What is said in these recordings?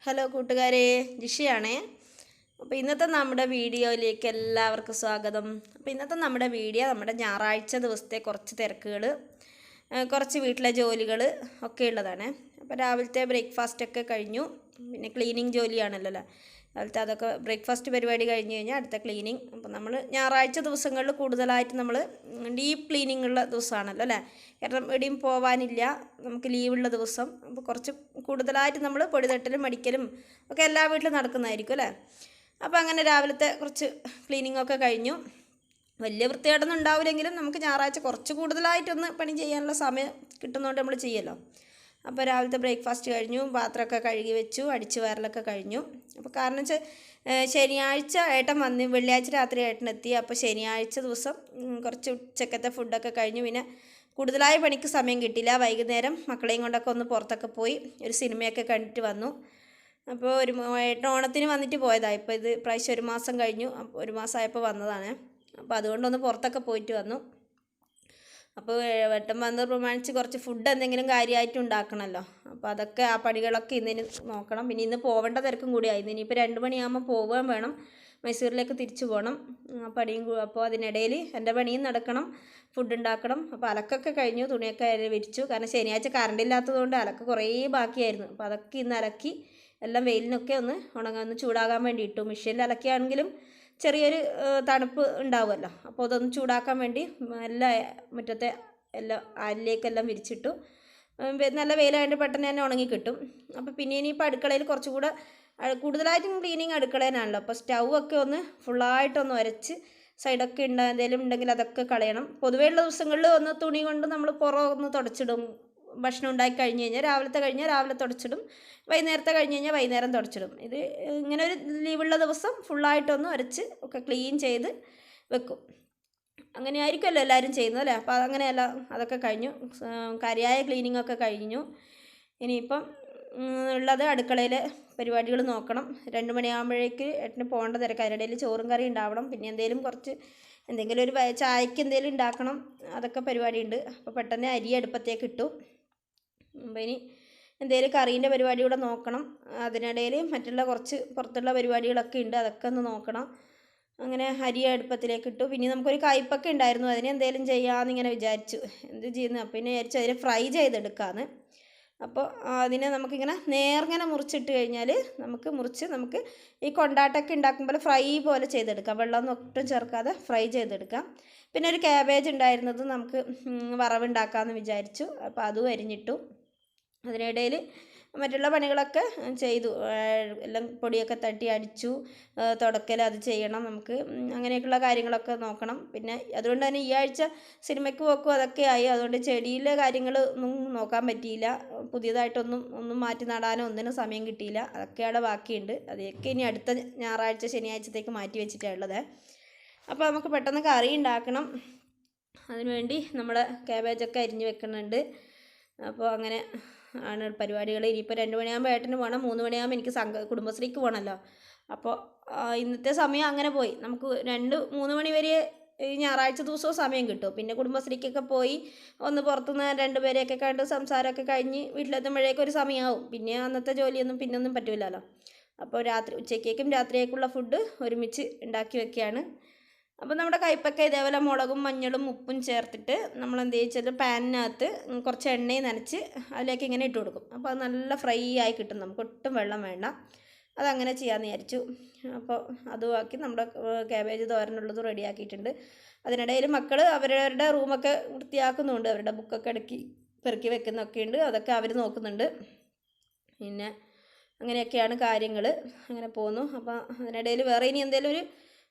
Hello കൂട്ടുകാരെ, ജിഷയാണേ. അപ്പോൾ ഇന്നത്തെ നമ്മുടെ വീഡിയോയിലേക്ക് എല്ലാവർക്കും സ്വാഗതം. അപ്പോൾ ഇന്നത്തെ നമ്മുടെ വീഡിയോ നമ്മുടെ ഞായറാഴ്ച ദിവസത്തെ കുറച്ച് തിരക്കുകൾ, കുറച്ച് വീട്ടിലെ ജോലികൾ ഒക്കെ ഉള്ളതാണ്. അപ്പോൾ രാവിലത്തെ ബ്രേക്ക്ഫാസ്റ്റൊക്കെ കഴിഞ്ഞു. പിന്നെ ക്ലീനിങ് ജോലിയാണല്ലോ അല്ലേ രാവിലത്തെ. അതൊക്കെ ബ്രേക്ക്ഫാസ്റ്റ് പരിപാടി കഴിഞ്ഞ് കഴിഞ്ഞാൽ അടുത്ത ക്ലീനിങ്. അപ്പോൾ നമ്മൾ ഞായറാഴ്ച ദിവസങ്ങളിൽ കൂടുതലായിട്ട് നമ്മൾ ഡീപ്പ് ക്ലീനിങ് ഉള്ള ദിവസമാണല്ലോ അല്ലേ. കാരണം എവിടെയും പോവാനില്ല, നമുക്ക് ലീവുള്ള ദിവസം. അപ്പോൾ കുറച്ച് കൂടുതലായിട്ട് നമ്മൾ പൊടിതട്ടലും മടിക്കലും ഒക്കെ എല്ലാ വീട്ടിലും നടക്കുന്നതായിരിക്കും അല്ലേ. അപ്പോൾ അങ്ങനെ രാവിലത്തെ കുറച്ച് ക്ലീനിങ് ഒക്കെ കഴിഞ്ഞു. വലിയ വൃത്തിയായിട്ടൊന്നും ഉണ്ടാവില്ലെങ്കിലും നമുക്ക് ഞായറാഴ്ച കുറച്ച് കൂടുതലായിട്ടൊന്ന് പണി ചെയ്യാനുള്ള സമയം കിട്ടുന്നതുകൊണ്ട് നമ്മൾ ചെയ്യുമല്ലോ. അപ്പോൾ രാവിലത്തെ ബ്രേക്ക്ഫാസ്റ്റ് കഴിഞ്ഞു, പാത്രമൊക്കെ കഴുകി വെച്ചു, അടിച്ചു വാരലൊക്കെ കഴിഞ്ഞു. അപ്പോൾ കാരണം വെച്ചാൽ ശനിയാഴ്ച ഏട്ടൻ വന്ന്, വെള്ളിയാഴ്ച രാത്രി ഏട്ടൻ എത്തി. അപ്പോൾ ശനിയാഴ്ച ദിവസം കുറച്ച് ഉച്ചക്കത്തെ ഫുഡൊക്കെ കഴിഞ്ഞു. പിന്നെ കൂടുതലായ പണിക്ക് സമയം കിട്ടിയില്ല. വൈകുന്നേരം മക്കളെയും കൊണ്ടൊക്കെ ഒന്ന് പുറത്തൊക്കെ പോയി ഒരു സിനിമയൊക്കെ കണ്ടിട്ട് വന്നു. അപ്പോൾ ഏട്ടൻ ഓണത്തിന് വന്നിട്ട് പോയതാണ്. ഇപ്പോൾ ഇത് പ്രാവശ്യം 1 മാസം കഴിഞ്ഞു. അപ്പോൾ 1 മാസമായപ്പോൾ വന്നതാണ്. അപ്പോൾ അതുകൊണ്ടൊന്ന് പുറത്തൊക്കെ പോയിട്ട് വന്നു. അപ്പോൾ ഏട്ടൻ വന്നത് പ്രമാണിച്ച് കുറച്ച് ഫുഡ് എന്തെങ്കിലും കാര്യമായിട്ട് ഉണ്ടാക്കണമല്ലോ. അപ്പോൾ അതൊക്കെ ആ പണികളൊക്കെ ഇന്നിന് നോക്കണം. പിന്നെ ഇന്ന് പോവേണ്ട തിരക്കും കൂടിയായിരുന്നു. ഇനിയിപ്പോൾ 2 മണിയാകുമ്പോൾ പോകാൻ വേണം, മൈസൂരിലേക്ക് തിരിച്ചു പോകണം. ആ പണിയും അപ്പോൾ അതിനിടയിൽ എൻ്റെ പണിയും നടക്കണം, ഫുഡ് ഉണ്ടാക്കണം. അപ്പോൾ അലക്കൊക്കെ കഴിഞ്ഞു, തുണിയൊക്കെ വിരിച്ചു. കാരണം ശനിയാഴ്ച കറണ്ട് ഇല്ലാത്തതുകൊണ്ട് അലക്ക് കുറേ ബാക്കിയായിരുന്നു. അപ്പോൾ അതൊക്കെ ഇന്ന് അലക്കി എല്ലാം വെയിലിനൊക്കെ ഒന്ന് ഒന്ന് ചൂടാകാൻ വേണ്ടി ഇട്ടു. മെഷീനിൽ അലക്കിയാണെങ്കിലും ചെറിയൊരു തണുപ്പ് ഉണ്ടാവുമല്ലോ. അപ്പോൾ അതൊന്ന് ചൂടാക്കാൻ വേണ്ടി എല്ലാ മുറ്റത്തെ എല്ലാം അല്ലേക്കെല്ലാം വിരിച്ചിട്ടു. നല്ല വെയിലായതുകൊണ്ട് പെട്ടെന്ന് തന്നെ ഉണങ്ങി കിട്ടും. അപ്പോൾ പിന്നെ ഇനിയിപ്പോൾ അടുക്കളയിൽ കുറച്ചുകൂടെ കൂടുതലായിട്ടും ക്ലീനിങ് അടുക്കളയിലാണല്ലോ. അപ്പോൾ സ്റ്റൗ ഒക്കെ ഒന്ന് ഫുള്ളായിട്ടൊന്ന് ഉരച്ച് സൈഡൊക്കെ എന്തെങ്കിലും ഉണ്ടെങ്കിൽ അതൊക്കെ കളയണം. പൊതുവെയുള്ള ദിവസങ്ങളിൽ ഒന്ന് തുണി കൊണ്ട് നമ്മൾ പുറം ഒന്ന് തുടച്ചിടും. ഭക്ഷണം ഉണ്ടാക്കി കഴിഞ്ഞ് കഴിഞ്ഞാൽ രാവിലെ തുടച്ചിടും, വൈകുന്നേരത്തെ കഴിഞ്ഞ് കഴിഞ്ഞാൽ വൈകുന്നേരം തുടച്ചിടും. ഇത് ഇങ്ങനെ ഒരു ലീവുള്ള ദിവസം ഫുള്ളായിട്ടൊന്ന് ഉരച്ച് ഒക്കെ ക്ലീൻ ചെയ്ത് വെക്കും. അങ്ങനെ ആയിരിക്കുമല്ലോ എല്ലാവരും ചെയ്യുന്നത് അല്ലേ. അപ്പോൾ അങ്ങനെയല്ല, അതൊക്കെ കഴിഞ്ഞു. കാര്യമായ ക്ലീനിങ് ഒക്കെ കഴിഞ്ഞു. ഇനിയിപ്പം ഉള്ളത് അടുക്കളയിലെ പരിപാടികൾ നോക്കണം. 2 മണിയാകുമ്പോഴേക്ക് ഏട്ടന് പോകേണ്ട തിരക്ക്. അതിനിടയിൽ ചോറും കറി ഉണ്ടാവണം. പിന്നെ എന്തെങ്കിലും ഒരു ചായക്ക് എന്തെങ്കിലും ഉണ്ടാക്കണം. അതൊക്കെ പരിപാടിയുണ്ട്. അപ്പോൾ പെട്ടെന്ന് അരി അടുപ്പത്തേക്ക് ഇട്ടു. അപ്പോൾ ഇനി എന്തെങ്കിലും കറീൻ്റെ പരിപാടി കൂടെ നോക്കണം. അതിനിടയിൽ മറ്റുള്ള കുറച്ച് പുറത്തുള്ള പരിപാടികളൊക്കെ ഉണ്ട്, അതൊക്കെ ഒന്ന് നോക്കണം. അങ്ങനെ അരി അടുപ്പത്തിലേക്ക് ഇട്ടു. പിന്നെ നമുക്കൊരു കയ്പ്പൊക്കെ ഉണ്ടായിരുന്നു, അതിന് എന്തെങ്കിലും ചെയ്യാമെന്ന് ഇങ്ങനെ വിചാരിച്ചു. എന്ത് ചെയ്യുന്നു, അപ്പോൾ പിന്നെ വിചാരിച്ചു അതിനെ ഫ്രൈ ചെയ്തെടുക്കാമെന്ന്. അപ്പോൾ അതിനെ നമുക്കിങ്ങനെ നേർങ്ങനെ മുറിച്ചിട്ട് കഴിഞ്ഞാൽ നമുക്ക് ഈ കൊണ്ടാട്ടമൊക്കെ ഉണ്ടാക്കുമ്പോൾ ഫ്രൈ പോലെ ചെയ്തെടുക്കാം. വെള്ളമൊന്നും ഒട്ടും ചേർക്കാതെ ഫ്രൈ ചെയ്തെടുക്കാം. പിന്നെ ഒരു ക്യാബേജ് ഉണ്ടായിരുന്നത് നമുക്ക് വറവുണ്ടാക്കാമെന്ന് വിചാരിച്ചു. അപ്പോൾ അതും അരിഞ്ഞിട്ടു. അതിനിടയിൽ മറ്റുള്ള പണികളൊക്കെ ചെയ്തു. എല്ലാം പൊടിയൊക്കെ തട്ടി അടിച്ചു, തുടക്കൽ അത് ചെയ്യണം നമുക്ക്. അങ്ങനെയൊക്കെയുള്ള കാര്യങ്ങളൊക്കെ നോക്കണം. പിന്നെ അതുകൊണ്ട് തന്നെ ഈ ആഴ്ച സിനിമയ്ക്ക് പോക്കും അതൊക്കെ ആയി. അതുകൊണ്ട് ചെടിയിലെ കാര്യങ്ങൾ ഒന്നും നോക്കാൻ പറ്റിയില്ല. പുതിയതായിട്ടൊന്നും മാറ്റി നടാനോ ഒന്നിനും സമയം കിട്ടിയില്ല. അതൊക്കെ അവിടെ ബാക്കിയുണ്ട്. അതൊക്കെ ഇനി അടുത്ത ഞായറാഴ്ച ശനിയാഴ്ചത്തേക്ക് മാറ്റി വെച്ചിട്ടാണ് ഉള്ളത്. അപ്പോൾ നമുക്ക് പെട്ടെന്ന് കറി ഉണ്ടാക്കണം. അതിനുവേണ്ടി നമ്മൾ ക്യാബേജൊക്കെ അരിഞ്ഞ് വെക്കുന്നുണ്ട്. അപ്പോൾ അങ്ങനെ ആണ് പരിപാടികൾ. ഇനിയിപ്പോൾ 2 മണിയാകുമ്പോൾ ഏട്ടന് പോകണം, 3 മണിയാകുമ്പോൾ എനിക്ക് കുടുംബശ്രീക്ക് പോകണമല്ലോ. അപ്പോൾ ഇന്നത്തെ സമയം അങ്ങനെ പോയി. നമുക്ക് 2-3 മണി വരെ ഈ ഞായറാഴ്ച ദിവസവും സമയം കിട്ടും. പിന്നെ കുടുംബശ്രീക്കൊക്കെ പോയി ഒന്ന് പുറത്തുനിന്ന് 2 പേരെയൊക്കെ കണ്ട് സംസാരമൊക്കെ കഴിഞ്ഞ് വീട്ടിലെത്തുമ്പോഴേക്കും ഒരു സമയമാവും. പിന്നെ അന്നത്തെ ജോലിയൊന്നും പിന്നൊന്നും പറ്റില്ലല്ലോ. അപ്പോൾ ഉച്ചക്കേക്കും രാത്രിയേക്കുള്ള ഫുഡ് ഒരുമിച്ച് ഉണ്ടാക്കി വെക്കുകയാണ്. അപ്പോൾ നമ്മുടെ കയ്പ്പൊക്കെ ഇതേപോലെ മുളകും മഞ്ഞളും ഉപ്പും ചേർത്തിട്ട് നമ്മൾ എന്ത് ചെയ്യിച്ചാൽ പാനിനകത്ത് കുറച്ച് എണ്ണയും നനച്ച് അതിലേക്ക് ഇങ്ങനെ ഇട്ട് കൊടുക്കും. അപ്പോൾ അത് നല്ല ഫ്രൈ ആയി കിട്ടും, നമുക്ക് ഒട്ടും വെള്ളം വേണ്ട. അതങ്ങനെ ചെയ്യാമെന്ന് വിചാരിച്ചു. അപ്പോൾ അതുമാക്കി നമ്മുടെ ക്യാബേജ് തോരനുള്ളത് റെഡിയാക്കിയിട്ടുണ്ട്. അതിനിടയിൽ മക്കൾ അവരവരുടെ റൂമൊക്കെ വൃത്തിയാക്കുന്നുണ്ട്, അവരുടെ ബുക്കൊക്കെ പെറുക്കി വെക്കുന്നൊക്കെ ഉണ്ട്, അതൊക്കെ അവർ നോക്കുന്നുണ്ട്. പിന്നെ അങ്ങനെയൊക്കെയാണ് കാര്യങ്ങൾ, അങ്ങനെ പോകുന്നു. അപ്പോൾ അതിനിടയിൽ വേറെ ഇനി എന്തെങ്കിലും ഒരു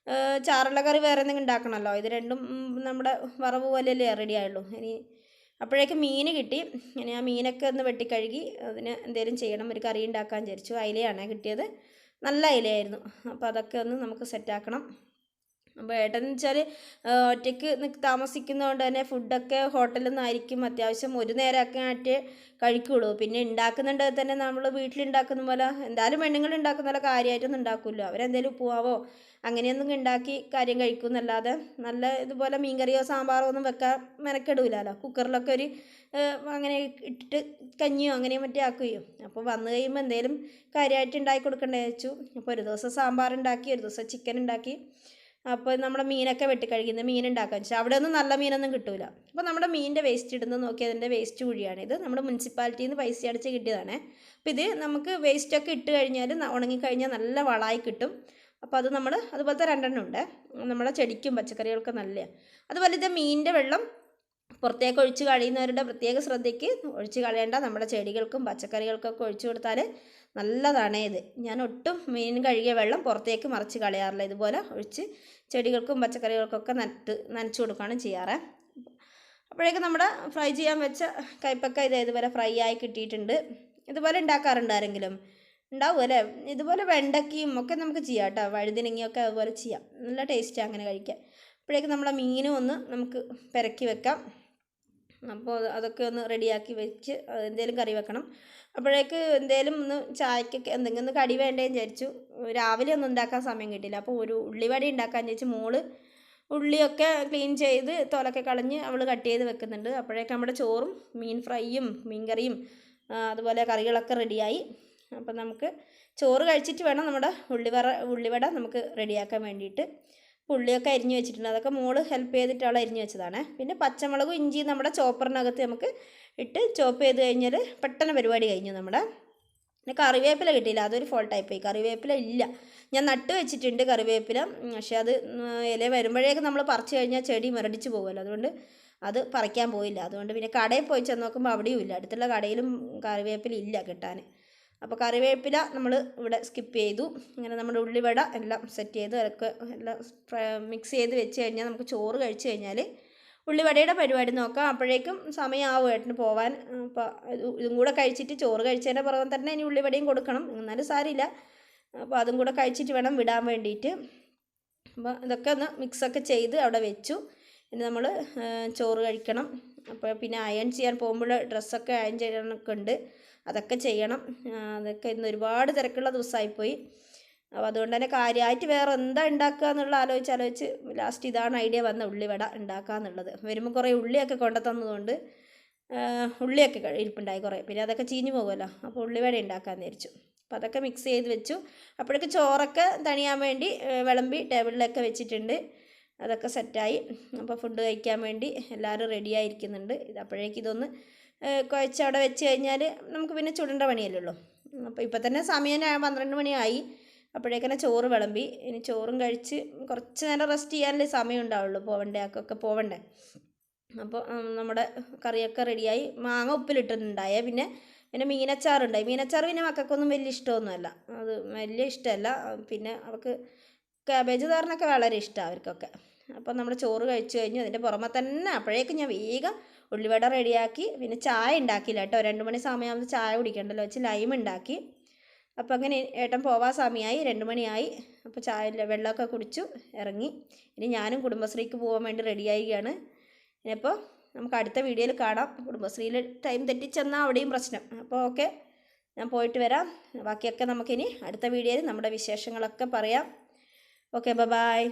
ചാറുള്ള കറി വേറെ എന്തെങ്കിലും ഉണ്ടാക്കണമല്ലോ. ഇത് രണ്ടും നമ്മുടെ വറവ് പോലെയല്ലേ റെഡി ആയുള്ളൂ. ഇനി അപ്പോഴേക്കും മീൻ കിട്ടി. ഇനി ആ മീനൊക്കെ ഒന്ന് വെട്ടിക്കഴുകി അതിന് എന്തെങ്കിലും ചെയ്യണം, ഒരു കറി ഉണ്ടാക്കാൻ വിചാരിച്ചു. അയിലയാണ് കിട്ടിയത്, നല്ല അയിലയായിരുന്നു. അപ്പോൾ അതൊക്കെ ഒന്ന് നമുക്ക് സെറ്റാക്കണം. അപ്പോൾ ഏട്ടൻ വെച്ചാൽ ഒറ്റയ്ക്ക് താമസിക്കുന്നതുകൊണ്ട് തന്നെ ഫുഡൊക്കെ ഹോട്ടലിൽ നിന്നായിരിക്കും അത്യാവശ്യം ഒരു നേരമൊക്കെ ആയിട്ട് കഴിക്കുള്ളൂ. പിന്നെ ഉണ്ടാക്കുന്നുണ്ടെങ്കിൽ തന്നെ നമ്മൾ വീട്ടിലുണ്ടാക്കുന്ന പോലെ എന്തായാലും പെണ്ണുങ്ങൾ ഉണ്ടാക്കുന്ന പോലെ കാര്യമായിട്ടൊന്നും ഉണ്ടാക്കുമല്ലോ. അവരെന്തെങ്കിലും ഉപ്പുമാവോ അങ്ങനെയൊന്നും ഉണ്ടാക്കി കാര്യം കഴിക്കുമെന്നല്ലാതെ നല്ല ഇതുപോലെ മീൻകറിയോ സാമ്പാറോ ഒന്നും വെക്കാൻ മെനക്കെടൂലല്ലോ. കുക്കറിലൊക്കെ ഒരു അങ്ങനെ ഇട്ടിട്ട് കഞ്ഞിയോ അങ്ങനെയും മറ്റേ ആക്കുകയോ. അപ്പോൾ വന്നു കഴിയുമ്പോൾ എന്തെങ്കിലും കാര്യമായിട്ട് ഉണ്ടാക്കി കൊടുക്കണ്ടേ വെച്ചു. അപ്പോൾ ഒരു ദിവസം സാമ്പാർ ഉണ്ടാക്കി, ഒരു ദിവസം ചിക്കൻ ഉണ്ടാക്കി. അപ്പോൾ നമ്മുടെ മീനൊക്കെ വെട്ടിക്കഴിക്കുന്നത് മീൻ ഉണ്ടാക്കാൻ വെച്ചാൽ അവിടെ ഒന്നും നല്ല മീനൊന്നും കിട്ടൂല. അപ്പോൾ നമ്മുടെ മീനിൻ്റെ വേസ്റ്റ് ഇടുന്നത് നോക്കി അതിൻ്റെ വേസ്റ്റ് കുഴിയാണിത്. നമ്മുടെ മുനിസിപ്പാലിറ്റിയിൽ നിന്ന് പൈസ അടച്ച് കിട്ടിയതാണ്. അപ്പോൾ ഇത് നമുക്ക് വേസ്റ്റൊക്കെ ഇട്ട് കഴിഞ്ഞാൽ ഉണങ്ങിക്കഴിഞ്ഞാൽ നല്ല വളമായി കിട്ടും. അപ്പോൾ അത് നമ്മൾ അതുപോലത്തെ 2 ഉണ്ട് നമ്മുടെ ചെടിക്കും പച്ചക്കറികൾക്കും നല്ലതാണ്. അതുപോലെ ഇത് മീനിൻ്റെ വെള്ളം പുറത്തേക്ക് ഒഴിച്ച് കളയുന്നവരുടെ പ്രത്യേക ശ്രദ്ധയ്ക്ക് ഒഴിച്ച് കളയേണ്ട. നമ്മുടെ ചെടികൾക്കും പച്ചക്കറികൾക്കൊക്കെ ഒഴിച്ചു കൊടുത്താൽ നല്ലതാണ് ഇത്. ഞാൻ ഒട്ടും മീൻ കഴുകിയ വെള്ളം പുറത്തേക്ക് മറിച്ച് കളയാറില്ല. ഇതുപോലെ ഒഴിച്ച് ചെടികൾക്കും പച്ചക്കറികൾക്കൊക്കെ നനച്ചു കൊടുക്കുകയാണ് ചെയ്യാറ്. അപ്പോഴേക്കും നമ്മുടെ ഫ്രൈ ചെയ്യാൻ വെച്ച കയ്പ്പക്ക ഇതുപോലെ ഫ്രൈ ആയി കിട്ടിയിട്ടുണ്ട്. ഇതുപോലെ ഉണ്ടാക്കാറുണ്ട് ആരെങ്കിലും? ഉണ്ടാവും അല്ലേ? ഇതുപോലെ വെണ്ടയ്ക്കയും ഒക്കെ നമുക്ക് ചെയ്യാം കേട്ടോ. വഴുതിനങ്ങയൊക്കെ അതുപോലെ ചെയ്യാം. നല്ല ടേസ്റ്റാണ് അങ്ങനെ കഴിക്കാൻ. അപ്പോഴേക്കും നമ്മളെ മീനും ഒന്ന് നമുക്ക് പെരക്കി വെക്കാം. അപ്പോൾ അതൊക്കെ ഒന്ന് റെഡിയാക്കി വെച്ച് എന്തെങ്കിലും കറി വെക്കണം. അപ്പോഴേക്ക് എന്തെങ്കിലും ഒന്ന് ചായക്കൊക്കെ എന്തെങ്കിലും ഒന്ന് കടി വേണ്ടേന്ന് വിചാരിച്ചു. രാവിലെ ഒന്നും ഉണ്ടാക്കാൻ സമയം കിട്ടിയില്ല. അപ്പോൾ ഒരു ഉള്ളിവട ഉണ്ടാക്കാൻ വിചാരിച്ചു. മോള് ഉള്ളിയൊക്കെ ക്ലീൻ ചെയ്ത് തോലൊക്കെ കളഞ്ഞ് അവൾ കട്ട് ചെയ്ത് വെക്കുന്നുണ്ട്. അപ്പോഴേക്ക് നമ്മുടെ ചോറും മീൻ ഫ്രൈയും മീൻ കറിയും അതുപോലെ കറികളൊക്കെ റെഡിയായി. അപ്പം നമുക്ക് ചോറ് കഴിച്ചിട്ട് വേണം നമ്മുടെ ഉള്ളിവട നമുക്ക് റെഡിയാക്കാൻ വേണ്ടിയിട്ട്. ഉള്ളിയൊക്കെ അരിഞ്ഞ് വെച്ചിട്ടുണ്ട്. അതൊക്കെ മോള് ഹെൽപ്പ് ചെയ്തിട്ട് അവൾ അരിഞ്ഞ് വെച്ചതാണ്. പിന്നെ പച്ചമുളകും ഇഞ്ചിയും നമ്മുടെ ചോപ്പറിനകത്ത് നമുക്ക് ഇട്ട് ചോപ്പ് ചെയ്ത് കഴിഞ്ഞാൽ പെട്ടെന്ന് പരിപാടി കഴിഞ്ഞു നമ്മുടെ. പിന്നെ കറിവേപ്പില കിട്ടിയില്ല, അതൊരു ഫോൾട്ടായിപ്പോയി. കറിവേപ്പില ഇല്ല, ഞാൻ നട്ട് വെച്ചിട്ടുണ്ട് കറിവേപ്പില. പക്ഷേ അത് ഇല വരുമ്പോഴേക്ക് നമ്മൾ പറിച്ച് കഴിഞ്ഞാൽ ചെടി മുരടിച്ച് പോകുമല്ലോ. അതുകൊണ്ട് അത് പറിക്കാൻ പോയില്ല. അതുകൊണ്ട് പിന്നെ കടയിൽ പോയി ചെന്ന് നോക്കുമ്പോൾ അവിടെയും ഇല്ല. അടുത്തുള്ള കടയിലും കറിവേപ്പില ഇല്ല കിട്ടാൻ. അപ്പോൾ കറിവേപ്പില നമ്മൾ ഇവിടെ സ്കിപ്പ് ചെയ്തു. ഇങ്ങനെ നമ്മുടെ ഉള്ളിവട എല്ലാം സെറ്റ് ചെയ്ത് അതൊക്കെ എല്ലാം മിക്സ് ചെയ്ത് വെച്ച് കഴിഞ്ഞാൽ നമുക്ക് ചോറ് കഴിച്ച് കഴിഞ്ഞാൽ ഉള്ളിവടയുടെ പരിപാടി നോക്കാം. അപ്പോഴേക്കും സമയമാവും ഏട്ടന് പോവാൻ. അപ്പോൾ ഇതും കൂടെ കഴിച്ചിട്ട് ചോറ് കഴിച്ചതിൻ്റെ പുറമെ തന്നെ ഇനി ഉള്ളിവടയും കൊടുക്കണം. എന്നാലും സാരമില്ല. അപ്പോൾ അതും കൂടെ കഴിച്ചിട്ട് വേണം വിടാൻ വേണ്ടിയിട്ട്. അപ്പോൾ ഇതൊക്കെ ഒന്ന് മിക്സൊക്കെ ചെയ്ത് അവിടെ വെച്ചു. ഇനി നമ്മൾ ചോറ് കഴിക്കണം. അപ്പോൾ പിന്നെ അയൺ ചെയ്യാൻ പോകുമ്പോൾ ഡ്രസ്സൊക്കെ അയൺ ചെയ്യാനൊക്കെ ഉണ്ട്, അതൊക്കെ ചെയ്യണം. അതൊക്കെ ഇന്ന് ഒരുപാട് തിരക്കുള്ള ദിവസമായിപ്പോയി. അപ്പോൾ അതുകൊണ്ട് തന്നെ കാര്യമായിട്ട് വേറെ എന്താ ഉണ്ടാക്കുക എന്നുള്ള ആലോചിച്ച് ലാസ്റ്റ് ഇതാണ് ഐഡിയ വന്ന, ഉള്ളിവട ഉണ്ടാക്കുക എന്നുള്ളത്. വരുമ്പോൾ കുറേ ഉള്ളിയൊക്കെ കൊണ്ടു തന്നതുകൊണ്ട് ഉള്ളിയൊക്കെ ഇരിപ്പുണ്ടായി കുറേ. പിന്നെ അതൊക്കെ ചീഞ്ഞു പോകുമല്ലോ. അപ്പോൾ ഉള്ളിവട ഉണ്ടാക്കാമെന്ന് വിചാരിച്ചു. അപ്പോൾ അതൊക്കെ മിക്സ് ചെയ്ത് വെച്ചു. അപ്പോഴേക്ക് ചോറൊക്കെ തണിയാൻ വേണ്ടി വിളമ്പി ടേബിളിലൊക്കെ വെച്ചിട്ടുണ്ട്. അതൊക്കെ സെറ്റായി. അപ്പോൾ ഫുഡ് കഴിക്കാൻ വേണ്ടി എല്ലാവരും റെഡിയായിരിക്കുന്നുണ്ട്. അപ്പോഴേക്ക് ഇതൊന്ന് കുഴച്ച് അവിടെ വെച്ച് കഴിഞ്ഞാൽ നമുക്ക് പിന്നെ ചുടേണ്ട പണിയല്ലേ ഉള്ളൂ. അപ്പോൾ ഇപ്പോൾ തന്നെ സമയം 12 മണിയായി. അപ്പോഴേക്കന്നെ ചോറ് വിളമ്പി. ഇനി ചോറും കഴിച്ച് കുറച്ച് നേരം റെസ്റ്റ് ചെയ്യാനല്ലേ സമയം ഉണ്ടാവുള്ളൂ. ആക്കൊക്കെ പോവണ്ടേ. അപ്പോൾ നമ്മുടെ കറിയൊക്കെ റെഡിയായി. മാങ്ങ ഉപ്പിലിട്ടിട്ടുണ്ടായേ. പിന്നെ മീനച്ചാറുണ്ടായി. മീനച്ചാർ പിന്നെ മക്കൾക്കൊന്നും വലിയ ഇഷ്ടമൊന്നുമല്ല, അത് വലിയ ഇഷ്ടമല്ല. പിന്നെ അവർക്ക് കാബേജ് തോരനൊക്കെ വളരെ ഇഷ്ടമാണ് അവർക്കൊക്കെ. അപ്പോൾ നമ്മുടെ ചോറ് കഴിച്ചു കഴിഞ്ഞു. അതിൻ്റെ പുറമെ തന്നെ അപ്പോഴേക്കും ഞാൻ വേഗം ഉള്ളിവട റെഡിയാക്കി. പിന്നെ ചായ ഉണ്ടാക്കിയില്ല കേട്ടോ. 2 മണി സമയമാകുമ്പോൾ ചായ കുടിക്കണ്ടല്ലോ വെച്ച് ലൈം ഉണ്ടാക്കി. അപ്പോൾ അങ്ങനെ ഏട്ടൻ പോവാൻ സമയമായി, 2 മണിയായി. അപ്പോൾ വെള്ളമൊക്കെ കുടിച്ചു ഇറങ്ങി. ഇനി ഞാനും കുടുംബശ്രീക്ക് പോകാൻ വേണ്ടി റെഡിയാവുകയാണ്. ഇനിയിപ്പോൾ നമുക്ക് അടുത്ത വീഡിയോയിൽ കാണാം. കുടുംബശ്രീയിൽ ടൈം തെറ്റിച്ചെന്നാൽ അവിടെയും പ്രശ്നം. അപ്പോൾ ഓക്കെ, ഞാൻ പോയിട്ട് വരാം. ബാക്കിയൊക്കെ നമുക്കിനി അടുത്ത വീഡിയോയിൽ നമ്മുടെ വിശേഷങ്ങളൊക്കെ പറയാം. Okay, by.